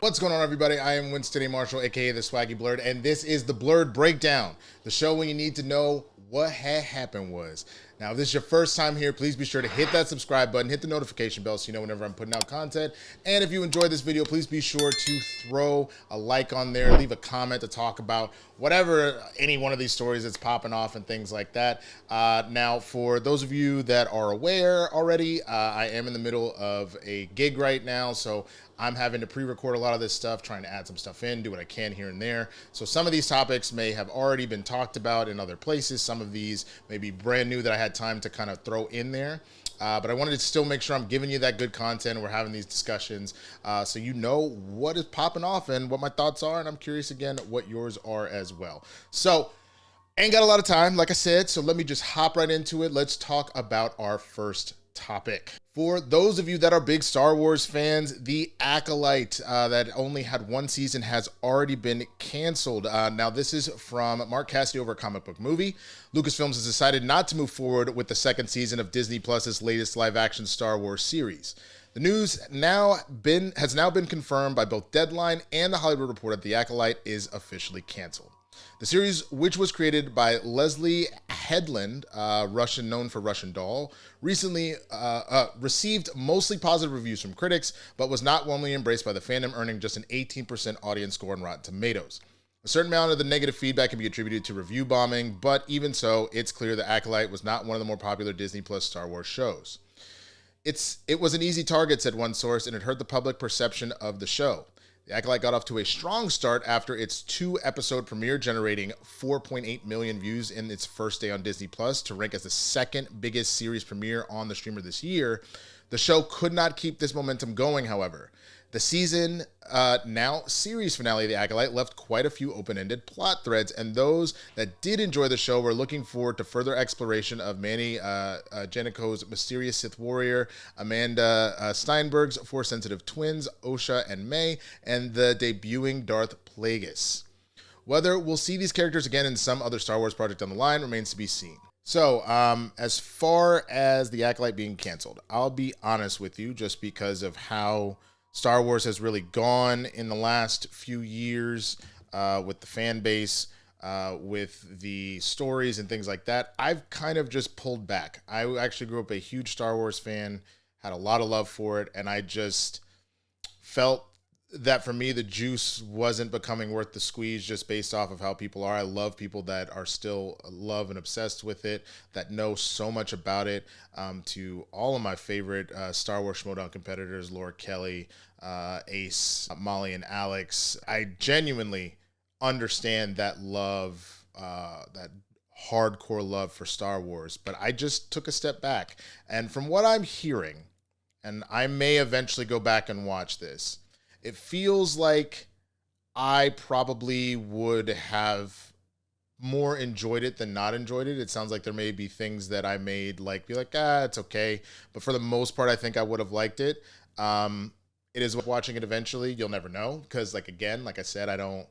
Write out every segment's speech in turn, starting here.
What's going on, everybody? I am Winston Marshall, aka the Swaggy Blerd, and this is the Blerd Breakdown, the show when you need to know what had happened was. Now, if this is your first time here, please be sure to hit that subscribe button, hit the notification bell so you know whenever I'm putting out content. And if you enjoyed this video, please be sure to throw a like on there, leave a comment to talk about whatever, any one of these stories that's popping off and things like that. Now, for those of you that are aware already, I am in the middle of a gig right now, so I'm having to pre-record a lot of this stuff, trying to add some stuff in, do what I can here and there. So some of these topics may have already been talked about in other places. Some of these may be brand new that I had time to kind of throw in there. But I wanted to still make sure I'm giving you that good content. We're having these discussions so you know what is popping off and what my thoughts are. And I'm curious, again, what yours are as well. So ain't got a lot of time, like I said, so let me just hop right into it. Let's talk about our first topic. For those of you that are big Star Wars fans, the Acolyte that only had one season has already been canceled. Now, this is from Mark Cassidy over at Comic Book Movie. Lucasfilms has decided not to move forward with the second season of Disney Plus's latest live-action Star Wars series. The news has now been confirmed by both Deadline and The Hollywood Reporter that the Acolyte is officially canceled. The series, which was created by Leslie Headland, Russian known for Russian Doll, recently received mostly positive reviews from critics, but was not warmly embraced by the fandom, earning just an 18% audience score on Rotten Tomatoes. A certain amount of the negative feedback can be attributed to review bombing, but even so, it's clear the Acolyte was not one of the more popular Disney Plus Star Wars shows. It was an easy target, said one source, and it hurt the public perception of the show. The Acolyte got off to a strong start after its 2-episode premiere, generating 4.8 million views in its first day on Disney Plus to rank as the second biggest series premiere on the streamer this year. The show could not keep this momentum going, however. The season, now series finale of The Acolyte left quite a few open-ended plot threads, and those that did enjoy the show were looking forward to further exploration of Manny Janico's mysterious Sith warrior, Amanda Steinberg's Force-sensitive twins, Osha and May, and the debuting Darth Plagueis. Whether we'll see these characters again in some other Star Wars project down the line remains to be seen. So, as far as The Acolyte being canceled, I'll be honest with you, just because of how Star Wars has really gone in the last few years with the fan base, with the stories and things like that. I've kind of just pulled back. I actually grew up a huge Star Wars fan, had a lot of love for it, and I just felt that for me, the juice wasn't becoming worth the squeeze just based off of how people are. I love people that are still love and obsessed with it, that know so much about it. To all of my favorite Star Wars Schmoedown competitors, Laura Kelly, Ace, Molly, and Alex, I genuinely understand that love, that hardcore love for Star Wars, but I just took a step back. And from what I'm hearing, and I may eventually go back and watch this, it feels like I probably would have more enjoyed it than not enjoyed it. It sounds like there may be things that I made be like, it's okay. But for the most part, I think I would have liked it. It is watching it eventually. You'll never know. Because again, like I said, I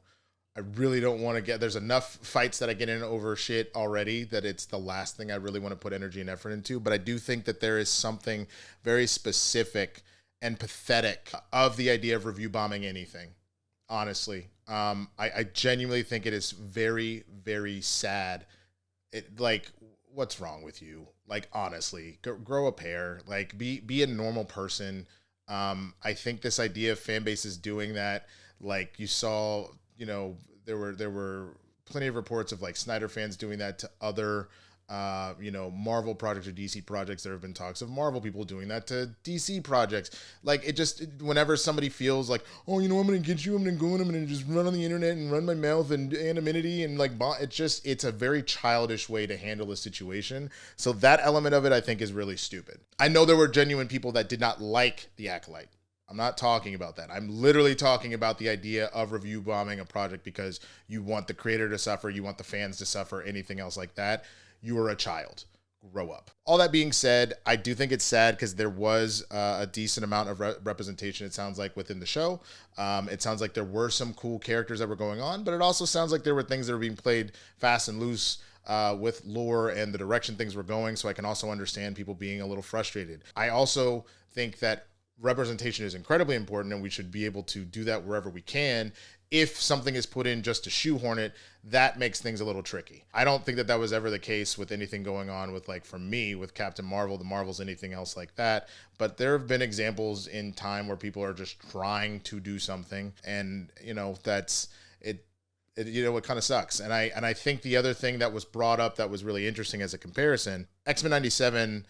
really don't want to there's enough fights that I get in over shit already that it's the last thing I really want to put energy and effort into. But I do think that there is something very specific and pathetic of the idea of review bombing anything, honestly. I genuinely think it is very, very sad. What's wrong with you? Honestly, grow a pair. Be a normal person. I think this idea of fan bases doing that, you saw, there were plenty of reports of Snyder fans doing that to other Marvel projects or DC projects. There have been talks of Marvel people doing that to DC projects. Whenever somebody feels oh, I'm going to get you, I'm going to go and I'm going to just run on the internet and run my mouth and anonymity and it's a very childish way to handle a situation. So that element of it, I think, is really stupid. I know there were genuine people that did not like The Acolyte. I'm not talking about that. I'm literally talking about the idea of review bombing a project because you want the creator to suffer, you want the fans to suffer, anything else like that. You are a child. Grow up. All that being said, I do think it's sad because there was a decent amount of representation, it sounds like, within the show. It sounds like there were some cool characters that were going on, but it also sounds like there were things that were being played fast and loose with lore and the direction things were going, so I can also understand people being a little frustrated. I also think that representation is incredibly important, and we should be able to do that wherever we can. If something is put in just to shoehorn it, that makes things a little tricky. I don't think that was ever the case with anything going on with, like, for me, with Captain Marvel, the Marvels, anything else like that. But there have been examples in time where people are just trying to do something, and, you know, that's it. You know, it kind of sucks. And I think the other thing that was brought up that was really interesting as a comparison, X-Men 97,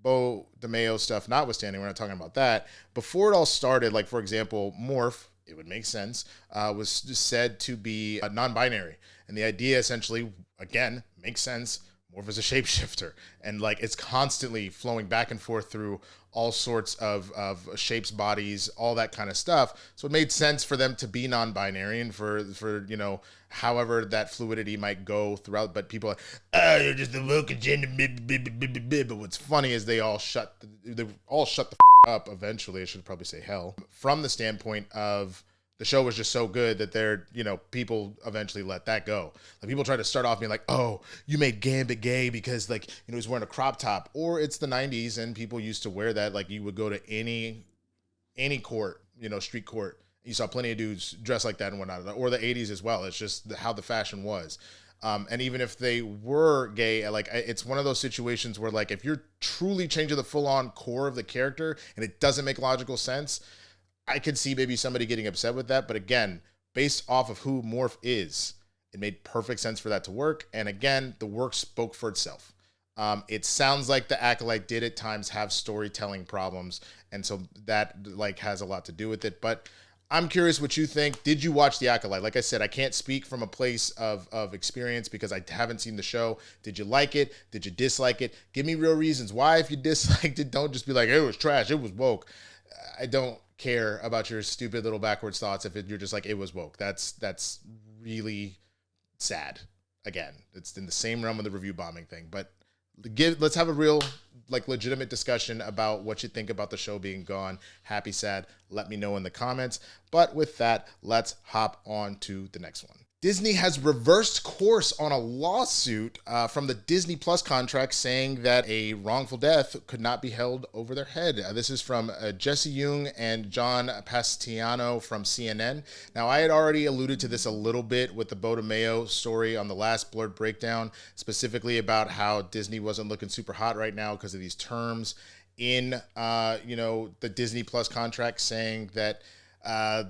Bo DeMeo stuff notwithstanding, we're not talking about that. Before it all started, like, for example, Morph, it would make sense, was said to be non-binary. And the idea essentially, again, makes sense. Morph is a shapeshifter. And, like, it's constantly flowing back and forth through all sorts of shapes, bodies, all that kind of stuff. So it made sense for them to be non-binary, and for you know, however that fluidity might go throughout. But people are, oh, you're just a woke agenda. But what's funny is they all shut the up eventually. I should probably say hell, from the standpoint of the show was just so good that people eventually let that go. Like, people try to start off being like, oh, you made Gambit gay because, like, he's wearing a crop top, or it's the 90s and people used to wear that. Like, you would go to any court, street court, you saw plenty of dudes dressed like that and whatnot, or the 80s as well. It's just how the fashion was. And even if they were gay, like, it's one of those situations where, like, if you're truly changing the full-on core of the character and it doesn't make logical sense, I could see maybe somebody getting upset with that. But again, based off of who Morph is, it made perfect sense for that to work. And again, the work spoke for itself. It sounds like the Acolyte did at times have storytelling problems, and so that, like, has a lot to do with it. But I'm curious what you think. Did you watch The Acolyte? Like I said, I can't speak from a place of experience because I haven't seen the show. Did you like it? Did you dislike it? Give me real reasons why. If you disliked it, don't just be like, it was trash, it was woke. I don't care about your stupid little backwards thoughts if you're just like, it was woke. That's really sad. Again, it's in the same realm of the review bombing thing. But let's have a real, like, legitimate discussion about what you think about the show being gone. Happy, sad, let me know in the comments. But with that, let's hop on to the next one. Disney has reversed course on a lawsuit from the Disney Plus contract, saying that a wrongful death could not be held over their head. This is from Jesse Jung and John Pastiano from CNN. Now, I had already alluded to this a little bit with the Bo DeMeo story on the last Blerd Breakdown, specifically about how Disney wasn't looking super hot right now because of these terms in the Disney Plus contract saying that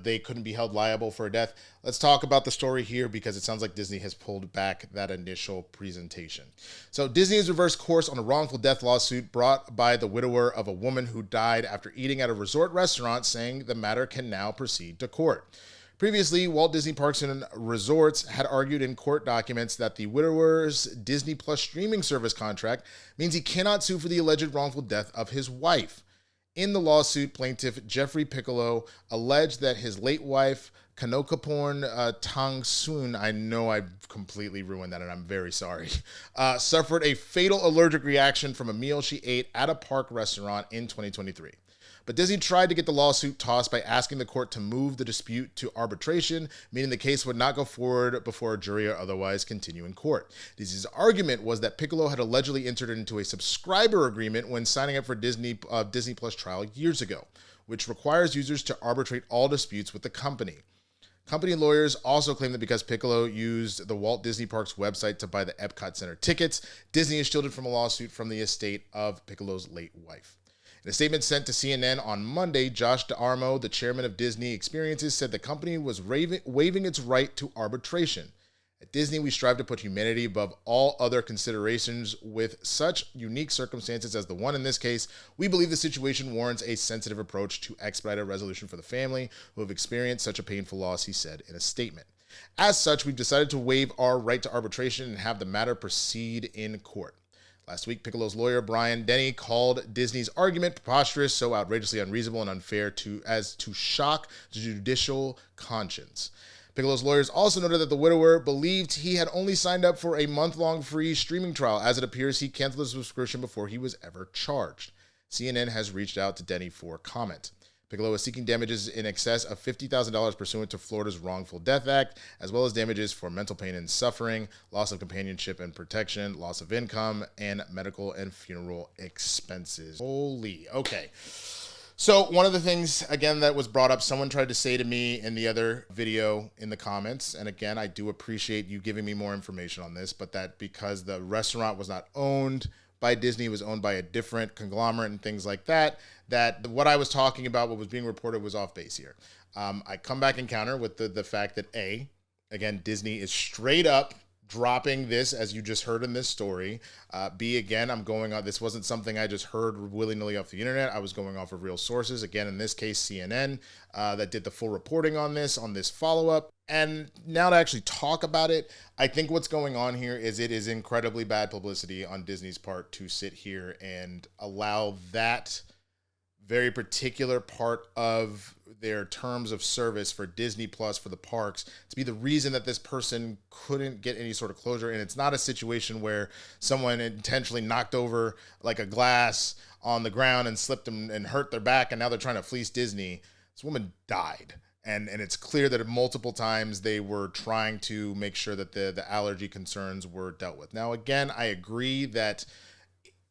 they couldn't be held liable for a death. Let's talk about the story here because it sounds like Disney has pulled back that initial presentation. So Disney has reversed course on a wrongful death lawsuit brought by the widower of a woman who died after eating at a resort restaurant, saying the matter can now proceed to court. Previously, Walt Disney Parks and Resorts had argued in court documents that the widower's Disney Plus streaming service contract means he cannot sue for the alleged wrongful death of his wife. In the lawsuit, plaintiff Jeffrey Piccolo alleged that his late wife, Kanokaporn Tangsun, I know I completely ruined that and I'm very sorry, suffered a fatal allergic reaction from a meal she ate at a park restaurant in 2023. But Disney tried to get the lawsuit tossed by asking the court to move the dispute to arbitration, meaning the case would not go forward before a jury or otherwise continue in court. Disney's argument was that Piccolo had allegedly entered into a subscriber agreement when signing up for Disney Plus trial years ago, which requires users to arbitrate all disputes with the company. Company lawyers also claim that because Piccolo used the Walt Disney Parks website to buy the Epcot Center tickets, Disney is shielded from a lawsuit from the estate of Piccolo's late wife. In a statement sent to CNN on Monday, Josh D'Armo, the chairman of Disney Experiences, said the company was waiving its right to arbitration. At Disney, we strive to put humanity above all other considerations. With such unique circumstances as the one in this case, we believe the situation warrants a sensitive approach to expedite a resolution for the family who have experienced such a painful loss, he said in a statement. As such, we've decided to waive our right to arbitration and have the matter proceed in court. Last week, Piccolo's lawyer, Brian Denny, called Disney's argument preposterous, so outrageously unreasonable and unfair as to shock the judicial conscience. Piccolo's lawyers also noted that the widower believed he had only signed up for a month-long free streaming trial, as it appears he canceled his subscription before he was ever charged. CNN has reached out to Denny for comment. Piccolo is seeking damages in excess of $50,000 pursuant to Florida's Wrongful Death Act, as well as damages for mental pain and suffering, loss of companionship and protection, loss of income, and medical and funeral expenses. Holy, okay. So one of the things, again, that was brought up, someone tried to say to me in the other video in the comments, and again, I do appreciate you giving me more information on this, but that because the restaurant was not owned by Disney, it was owned by a different conglomerate and things like that, that what I was talking about, what was being reported, was off base here. I come back and counter with the fact that again, Disney is straight up dropping this, as you just heard in this story. B, again, I'm going on, this wasn't something I just heard willy-nilly off the internet. I was going off of real sources. Again, in this case, CNN, that did the full reporting on this follow-up. And now to actually talk about it, I think what's going on here is it is incredibly bad publicity on Disney's part to sit here and allow that very particular part of their terms of service for Disney Plus for the parks to be the reason that this person couldn't get any sort of closure. And it's not a situation where someone intentionally knocked over like a glass on the ground and slipped them and hurt their back, and now they're trying to fleece Disney. This woman died. And it's clear that multiple times they were trying to make sure that the allergy concerns were dealt with. Now, again, I agree that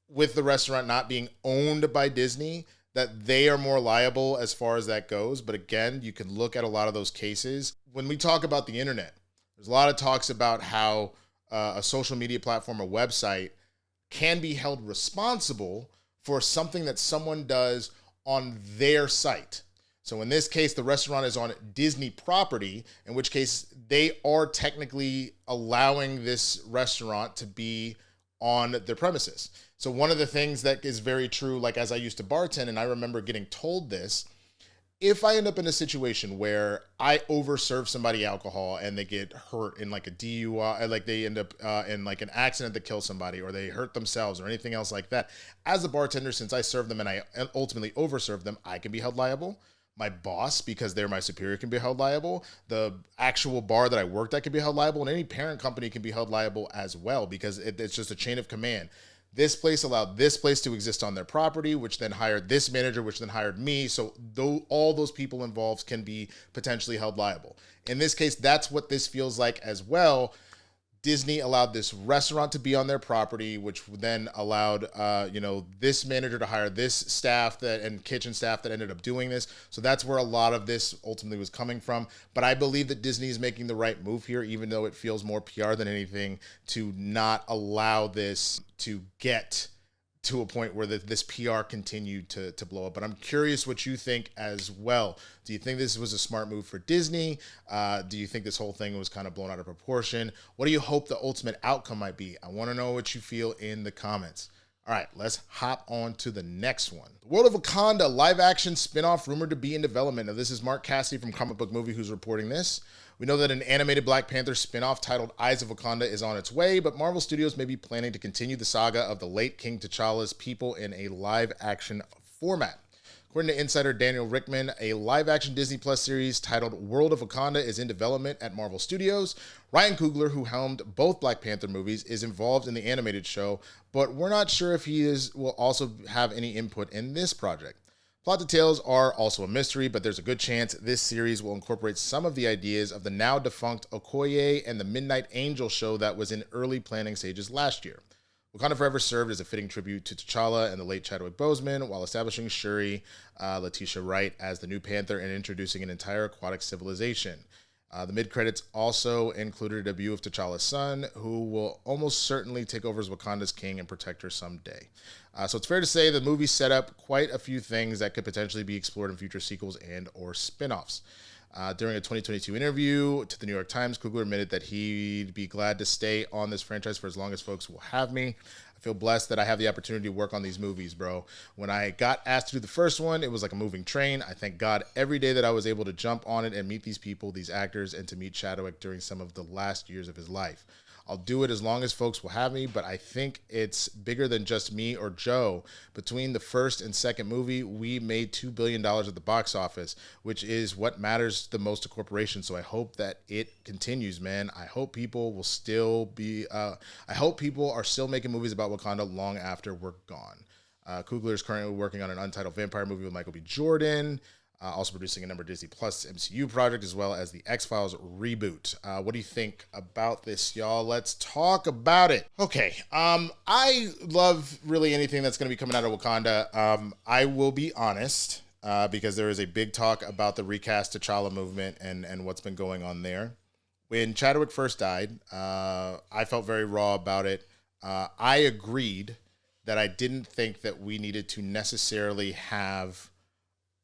with the restaurant not being owned by Disney, that they are more liable as far as that goes. But again, you can look at a lot of those cases. When we talk about the internet, there's a lot of talks about how a social media platform or website can be held responsible for something that someone does on their site. So in this case, the restaurant is on Disney property, in which case they are technically allowing this restaurant to be on their premises. So one of the things that is very true, like as I used to bartend, and I remember getting told this, if I end up in a situation where I overserve somebody alcohol and they get hurt in like a DUI, like they end up in like an accident that kills somebody, or they hurt themselves or anything else like that, as a bartender, since I serve them and I ultimately overserve them, I can be held liable. My boss, because they're my superior, can be held liable. The actual bar that I worked at can be held liable, and any parent company can be held liable as well, because it's just a chain of command. This place allowed this place to exist on their property, which then hired this manager, which then hired me. So all those people involved can be potentially held liable. In this case, that's what this feels like as well. Disney allowed this restaurant to be on their property, which then allowed, this manager to hire this staff and kitchen staff that ended up doing this. So that's where a lot of this ultimately was coming from. But I believe that Disney is making the right move here, even though it feels more PR than anything, to not allow this to get to a point where this PR continued to blow up. But I'm curious what you think as well. Do you think this was a smart move for Disney? Do you think this whole thing was kind of blown out of proportion? What do you hope the ultimate outcome might be? I want to know what you feel in the comments. All right, let's hop on to the next one. The World of Wakanda live-action spinoff rumored to be in development. Now, this is Mark Cassidy from Comic Book Movie who's reporting this. We know that an animated Black Panther spinoff titled Eyes of Wakanda is on its way, but Marvel Studios may be planning to continue the saga of the late King T'Challa's people in a live-action format. According to insider Daniel Rickman, a live-action Disney Plus series titled World of Wakanda is in development at Marvel Studios. Ryan Coogler, who helmed both Black Panther movies, is involved in the animated show, but we're not sure if he will also have any input in this project. Plot details are also a mystery, but there's a good chance this series will incorporate some of the ideas of the now defunct Okoye and the Midnight Angel show that was in early planning stages last year. Wakanda Forever served as a fitting tribute to T'Challa and the late Chadwick Boseman, while establishing Shuri Letitia Wright as the new Panther and introducing an entire aquatic civilization. The mid-credits also included a debut of T'Challa's son, who will almost certainly take over as Wakanda's king and protect her someday. So it's fair to say the movie set up quite a few things that could potentially be explored in future sequels and or spin-offs. During a 2022 interview to the New York Times, Coogler admitted that he'd be glad to stay on this franchise for as long as folks will have me. I feel blessed that I have the opportunity to work on these movies, bro. When I got asked to do the first one, it was like a moving train. I thank God every day that I was able to jump on it and meet these people, these actors, and to meet Chadwick during some of the last years of his life. I'll do it as long as folks will have me, but I think it's bigger than just me or Joe. Between the first and second movie, we made $2 billion at the box office, which is what matters the most to corporations. So I hope that it continues, man. I hope people will still be, I hope people are still making movies about Wakanda long after we're gone. Coogler is currently working on an untitled vampire movie with Michael B. Jordan. Also producing a number of Disney Plus MCU projects, as well as the X-Files reboot. What do you think about this, y'all? Let's talk about it. Okay, I love really anything that's going to be coming out of Wakanda. I will be honest. because there is a big talk about the recast T'Challa movement and what's been going on there. When Chadwick first died, I felt very raw about it. I agreed that I didn't think that we needed to necessarily have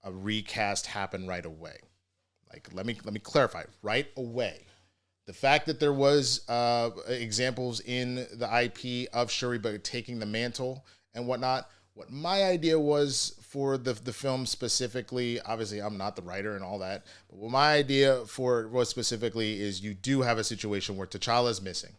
a recast happen right away. Like, let me clarify. Right away, the fact that there was examples in the IP of Shuri but taking the mantle and whatnot. What my idea was for the film specifically, obviously I'm not the writer and all that, but what my idea for it was specifically is you do have a situation where T'Challa is missing.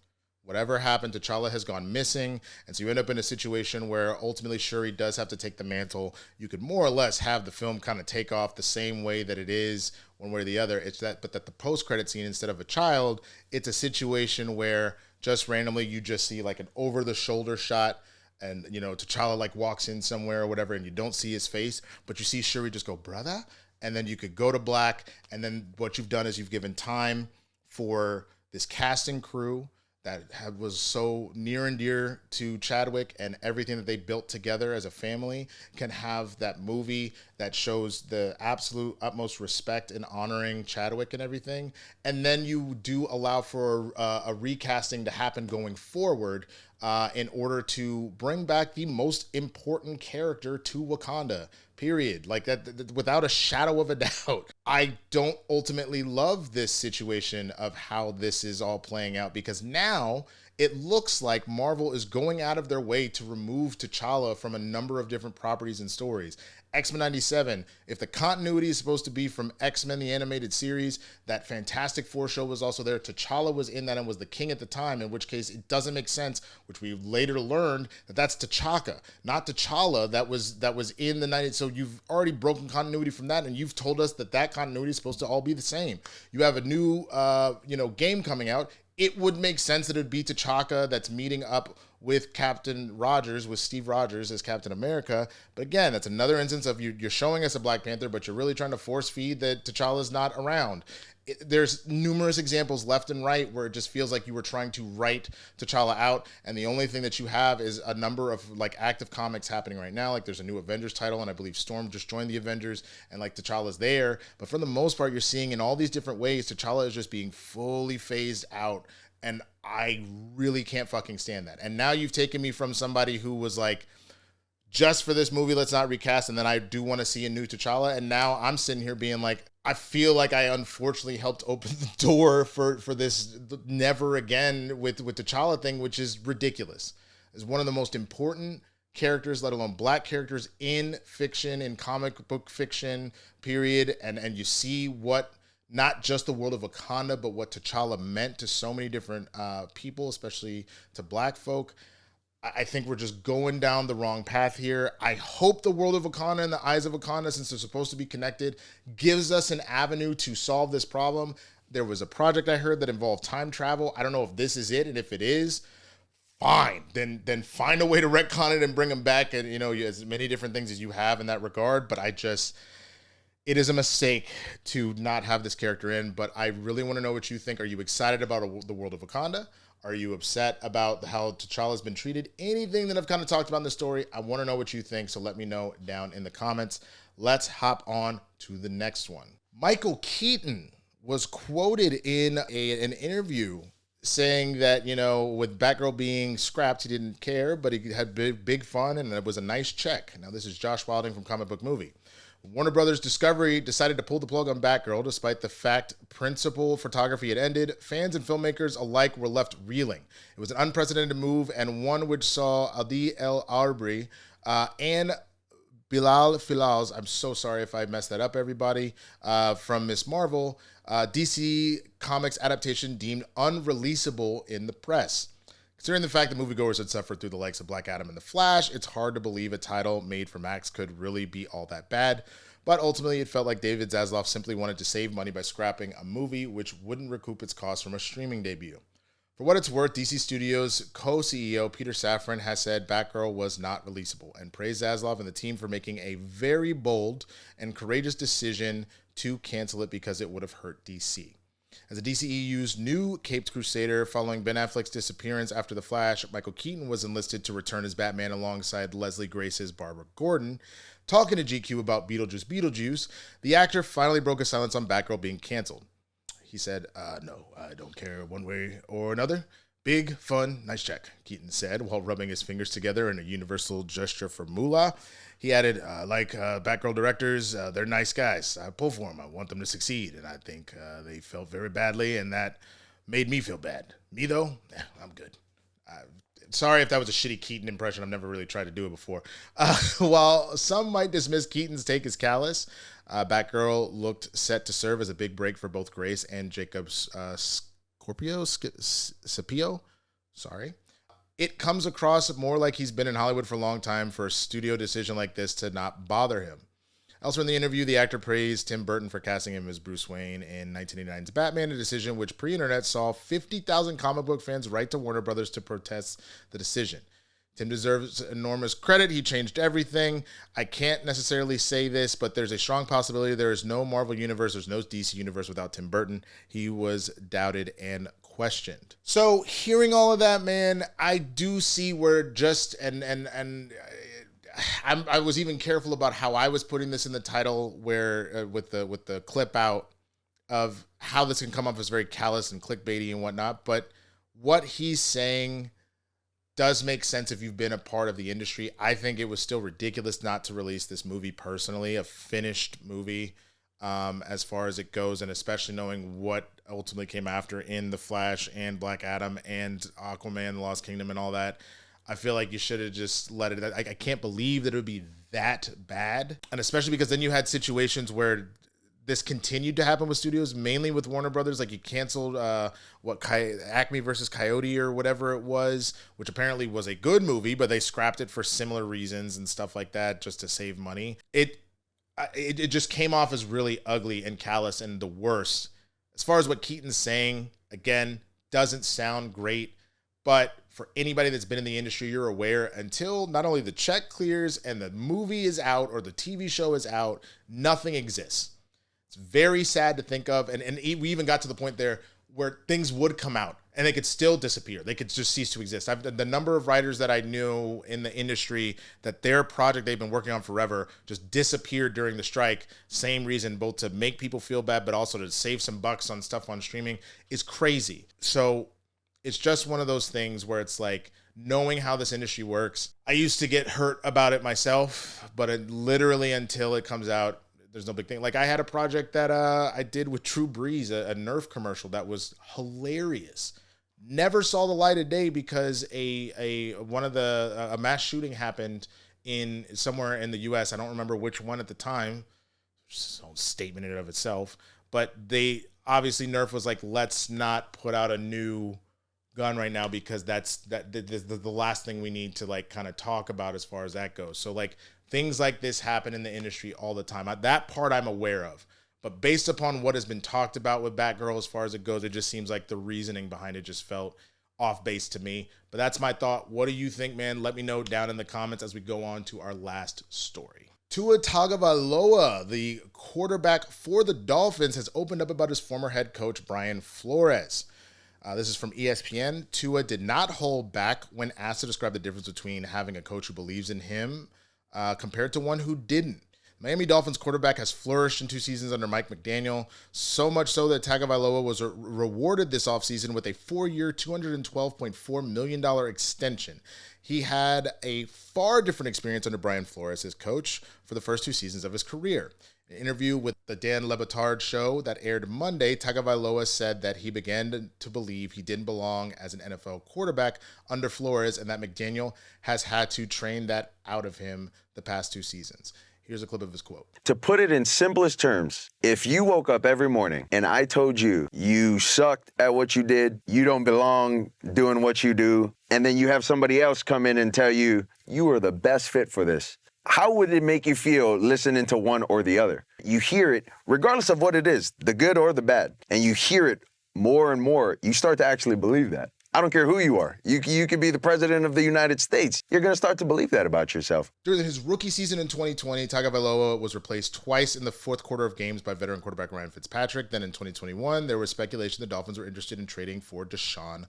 Whatever happened, T'Challa has gone missing, and so you end up in a situation where ultimately Shuri does have to take the mantle. You could more or less have the film kind of take off the same way that it is, one way or the other. It's that, but that the post-credit scene, instead of a child, it's a situation where just randomly you just see like an over-the-shoulder shot, and T'Challa like walks in somewhere or whatever, and you don't see his face, but you see Shuri just go, brother, and then you could go to black, and then what you've done is you've given time for this casting crew that was so near and dear to Chadwick and everything that they built together as a family can have that movie that shows the absolute utmost respect and honoring Chadwick and everything. And then you do allow for a recasting to happen going forward in order to bring back the most important character to Wakanda, period. Like that, without a shadow of a doubt. I don't ultimately love this situation of how this is all playing out, because now it looks like Marvel is going out of their way to remove T'Challa from a number of different properties and stories. X-Men 97, if the continuity is supposed to be from X-Men the animated series, that Fantastic Four show was also there. T'Challa was in that and was the king at the time, in which case it doesn't make sense, which we later learned that that's T'Chaka, not T'Challa that was in the 90s. So you've already broken continuity from that, and you've told us that that continuity is supposed to all be the same. You have a new game coming out. It would make sense that it would be T'Chaka that's meeting up with Captain Rogers, with Steve Rogers as Captain America. But again, that's another instance of you're showing us a Black Panther, but you're really trying to force feed that T'Challa's not around. There's numerous examples left and right where it just feels like you were trying to write T'Challa out, and the only thing that you have is a number of like active comics happening right now. Like there's a new Avengers title, and I believe Storm just joined the Avengers, and like T'Challa's there. But for the most part, you're seeing in all these different ways, T'Challa is just being fully phased out. And I really can't fucking stand that. And now you've taken me from somebody who was like, just for this movie, let's not recast, and then I do want to see a new T'Challa. And now I'm sitting here being like, I feel like I unfortunately helped open the door for this never again with T'Challa thing, which is ridiculous. It's one of the most important characters, let alone Black characters in fiction, in comic book fiction, period. And you see what not just the world of Wakanda, but what T'Challa meant to so many different people, especially to Black folk. I think we're just going down the wrong path here. I hope the world of Wakanda and the eyes of Wakanda, since they're supposed to be connected, gives us an avenue to solve this problem. There was a project I heard that involved time travel. I don't know if this is it, and if it is, fine. Then find a way to retcon it and bring them back, and as many different things as you have in that regard. But it is a mistake to not have this character in, but I really want to know what you think. Are you excited about the world of Wakanda? Are you upset about how T'Challa's been treated? Anything that I've kind of talked about in the story, I want to know what you think, so let me know down in the comments. Let's hop on to the next one. Michael Keaton was quoted in an interview saying that, with Batgirl being scrapped, he didn't care, but he had big fun, and it was a nice check. Now, this is Josh Wilding from Comic Book Movie. Warner Brothers Discovery decided to pull the plug on Batgirl despite the fact principal photography had ended. Fans and filmmakers alike were left reeling. It was an unprecedented move, and one which saw Adi El Arbri and Bilal Filals, I'm so sorry if I messed that up, everybody, from Ms. Marvel, DC Comics adaptation deemed unreleasable in the press. Considering the fact that moviegoers had suffered through the likes of Black Adam and The Flash, it's hard to believe a title made for Max could really be all that bad. But ultimately, it felt like David Zaslav simply wanted to save money by scrapping a movie which wouldn't recoup its cost from a streaming debut. For what it's worth, DC Studios co-CEO Peter Safran has said Batgirl was not releasable and praised Zaslav and the team for making a very bold and courageous decision to cancel it because it would have hurt DC. As the DCEU's new Caped Crusader, following Ben Affleck's disappearance after The Flash, Michael Keaton was enlisted to return as Batman alongside Leslie Grace's Barbara Gordon. Talking to GQ about Beetlejuice, the actor finally broke his silence on Batgirl being canceled. He said, no, I don't care one way or another. Big, fun, nice check, Keaton said, while rubbing his fingers together in a universal gesture for moolah. He added, Batgirl directors, they're nice guys. I pull for them. I want them to succeed. And I think they felt very badly, and that made me feel bad. Me, though, I'm good. Sorry if that was a shitty Keaton impression. I've never really tried to do it before. While some might dismiss Keaton's take as callous, Batgirl looked set to serve as a big break for both Grace and Jacob's Scipio. Sorry. It comes across more like he's been in Hollywood for a long time for a studio decision like this to not bother him. Elsewhere in the interview, the actor praised Tim Burton for casting him as Bruce Wayne in 1989's Batman, a decision which pre-internet saw 50,000 comic book fans write to Warner Brothers to protest the decision. Tim deserves enormous credit. He changed everything. I can't necessarily say this, but there's a strong possibility there is no Marvel universe, there's no DC universe without Tim Burton. He was doubted and questioned. So hearing all of that, man, I do see where just I was even careful about how I was putting this in the title, where with the clip out of how this can come off as very callous and clickbaity and whatnot. But what he's saying does make sense if you've been a part of the industry. I think it was still ridiculous not to release this movie personally, a finished movie, as far as it goes, and especially knowing what ultimately came after in The Flash and Black Adam and Aquaman, The Lost Kingdom and all that. I feel like you should have just let it. I can't believe that it would be that bad. And especially because then you had situations where this continued to happen with studios, mainly with Warner Brothers. Like you canceled Acme versus Coyote or whatever it was, which apparently was a good movie, but they scrapped it for similar reasons and stuff like that just to save money. It just came off as really ugly and callous and the worst. As far as what Keaton's saying, again, doesn't sound great, but for anybody that's been in the industry, you're aware until not only the check clears and the movie is out or the TV show is out, nothing exists. It's very sad to think of. And we even got to the point there where things would come out and they could still disappear. They could just cease to exist. The number of writers that I knew in the industry that their project they've been working on forever just disappeared during the strike. Same reason, both to make people feel bad, but also to save some bucks on stuff on streaming, is crazy. So it's just one of those things where it's like, knowing how this industry works, I used to get hurt about it myself, but literally until it comes out, there's no big thing. Like I had a project that I did with True Breeze, a Nerf commercial that was hilarious. Never saw the light of day because a mass shooting happened in somewhere in the U.S. I don't remember which one at the time. It's a statement in and of itself. But they obviously Nerf was like, let's not put out a new gun right now because that's the last thing we need to like kind of talk about as far as that goes. So like things like this happen in the industry all the time. That part I'm aware of. But based upon what has been talked about with Batgirl as far as it goes, it just seems like the reasoning behind it just felt off base to me. But that's my thought. What do you think, man? Let me know down in the comments as we go on to our last story. Tua Tagovailoa, the quarterback for the Dolphins, has opened up about his former head coach, Brian Flores. This is from ESPN. Tua did not hold back when asked to describe the difference between having a coach who believes in him compared to one who didn't. Miami Dolphins quarterback has flourished in 2 seasons under Mike McDaniel, so much so that Tagovailoa was rewarded this offseason with a 4-year, $212.4 million extension. He had a far different experience under Brian Flores, his coach, for the first 2 seasons of his career. In an interview with the Dan Le Batard show that aired Monday, Tagovailoa said that he began to believe he didn't belong as an NFL quarterback under Flores and that McDaniel has had to train that out of him the past 2 seasons. Here's a clip of his quote. To put it in simplest terms, if you woke up every morning and I told you you sucked at what you did, you don't belong doing what you do, and then you have somebody else come in and tell you you are the best fit for this, how would it make you feel listening to one or the other? You hear it, regardless of what it is, the good or the bad, and you hear it more and more, you start to actually believe that. I don't care who you are. You could be the president of the United States. You're going to start to believe that about yourself. During his rookie season in 2020, Tagovailoa was replaced twice in the fourth quarter of games by veteran quarterback Ryan Fitzpatrick. Then in 2021, there was speculation the Dolphins were interested in trading for Deshaun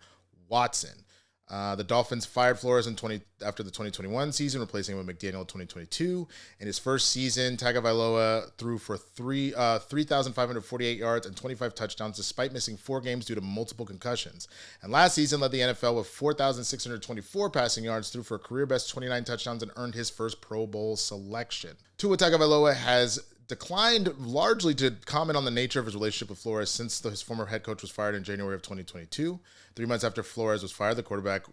Watson. The Dolphins fired Flores after the 2021 season, replacing him with McDaniel in 2022. In his first season, Tagovailoa threw for 3,548 yards and 25 touchdowns, despite missing 4 games due to multiple concussions. And last season led the NFL with 4,624 passing yards, threw for a career-best 29 touchdowns, and earned his first Pro Bowl selection. Tua Tagovailoa has declined largely to comment on the nature of his relationship with Flores since his former head coach was fired in January of 2022. 3 months after Flores was fired, the quarterback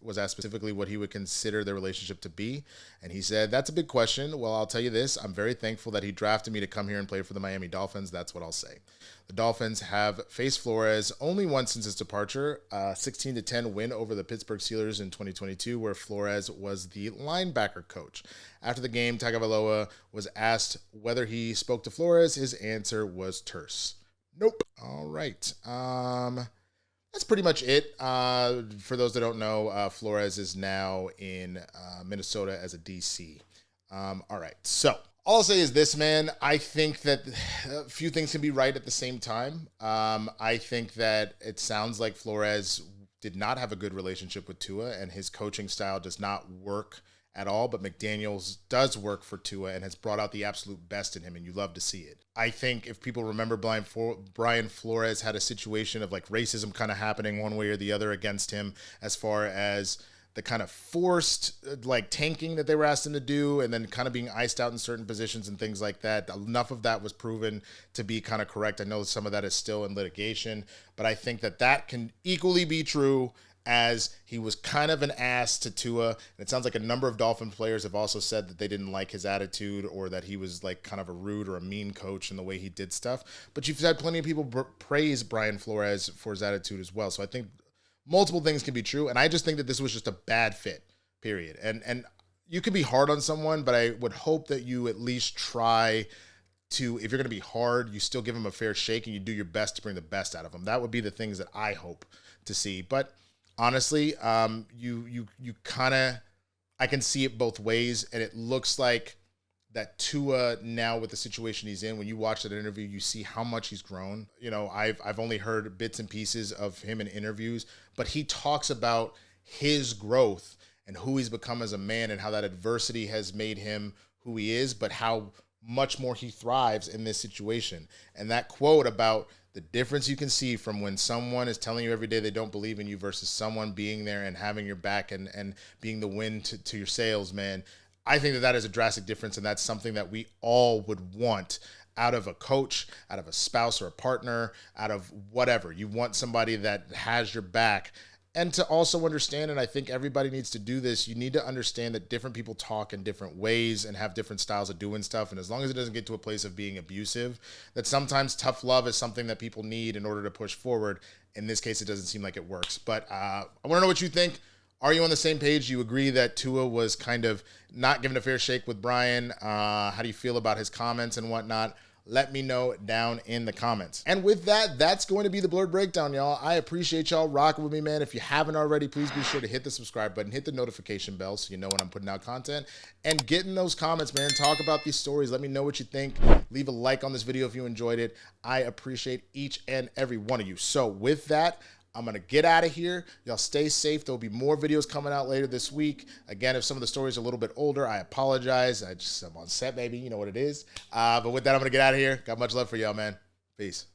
was asked specifically what he would consider their relationship to be. And he said, "That's a big question. Well, I'll tell you this. I'm very thankful that he drafted me to come here and play for the Miami Dolphins. That's what I'll say." The Dolphins have faced Flores only once since his departure, a 16-10 win over the Pittsburgh Steelers in 2022, where Flores was the linebacker coach. After the game, Tagovailoa was asked whether he spoke to Flores. His answer was terse. Nope. All right. That's pretty much it. For those that don't know, Flores is now in Minnesota as a DC. All right. So all I'll say is this, man. I think that a few things can be right at the same time. I think that it sounds like Flores did not have a good relationship with Tua, and his coaching style does not work at all, but McDaniels does work for Tua and has brought out the absolute best in him, and you love to see it. I think if people remember, Brian Flores had a situation of like racism kind of happening one way or the other against him, as far as the kind of forced like tanking that they were asked him to do, and then kind of being iced out in certain positions and things like that. Enough of that was proven to be kind of correct. I know some of that is still in litigation, but I think that that can equally be true, as he was kind of an ass to Tua. And it sounds like a number of Dolphin players have also said that they didn't like his attitude, or that he was like kind of a rude or a mean coach in the way he did stuff. But you've had plenty of people praise Brian Flores for his attitude as well. So I think multiple things can be true. And I just think that this was just a bad fit, period. And you can be hard on someone, but I would hope that you at least try to, if you're going to be hard, you still give him a fair shake and you do your best to bring the best out of him. That would be the things that I hope to see. But honestly, you kind of, I can see it both ways, and it looks like that Tua now, with the situation he's in, when you watch that interview, you see how much he's grown. You know, I've only heard bits and pieces of him in interviews, but he talks about his growth and who he's become as a man, and how that adversity has made him who he is, but how much more he thrives in this situation. And that quote about the difference you can see from when someone is telling you every day they don't believe in you versus someone being there and having your back and being the wind to your sails, man. I think that that is a drastic difference, and that's something that we all would want out of a coach, out of a spouse or a partner, out of whatever. You want somebody that has your back. And to also understand, and I think everybody needs to do this, you need to understand that different people talk in different ways and have different styles of doing stuff. And as long as it doesn't get to a place of being abusive, that sometimes tough love is something that people need in order to push forward. In this case, it doesn't seem like it works. But I want to know what you think. Are you on the same page? Do you agree that Tua was kind of not given a fair shake with Brian? How do you feel about his comments and whatnot? Let me know down in the comments. And with that, that's going to be the Blerd Breakdown, y'all. I appreciate y'all rocking with me, man. If you haven't already, please be sure to hit the subscribe button, hit the notification bell so you know when I'm putting out content, and get in those comments, man. Talk about these stories. Let me know what you think. Leave a like on this video if you enjoyed it. I appreciate each and every one of you. So with that, I'm going to get out of here. Y'all stay safe. There'll be more videos coming out later this week. Again, if some of the stories are a little bit older, I apologize. I'm on set, baby. You know what it is. But with that, I'm going to get out of here. Got much love for y'all, man. Peace.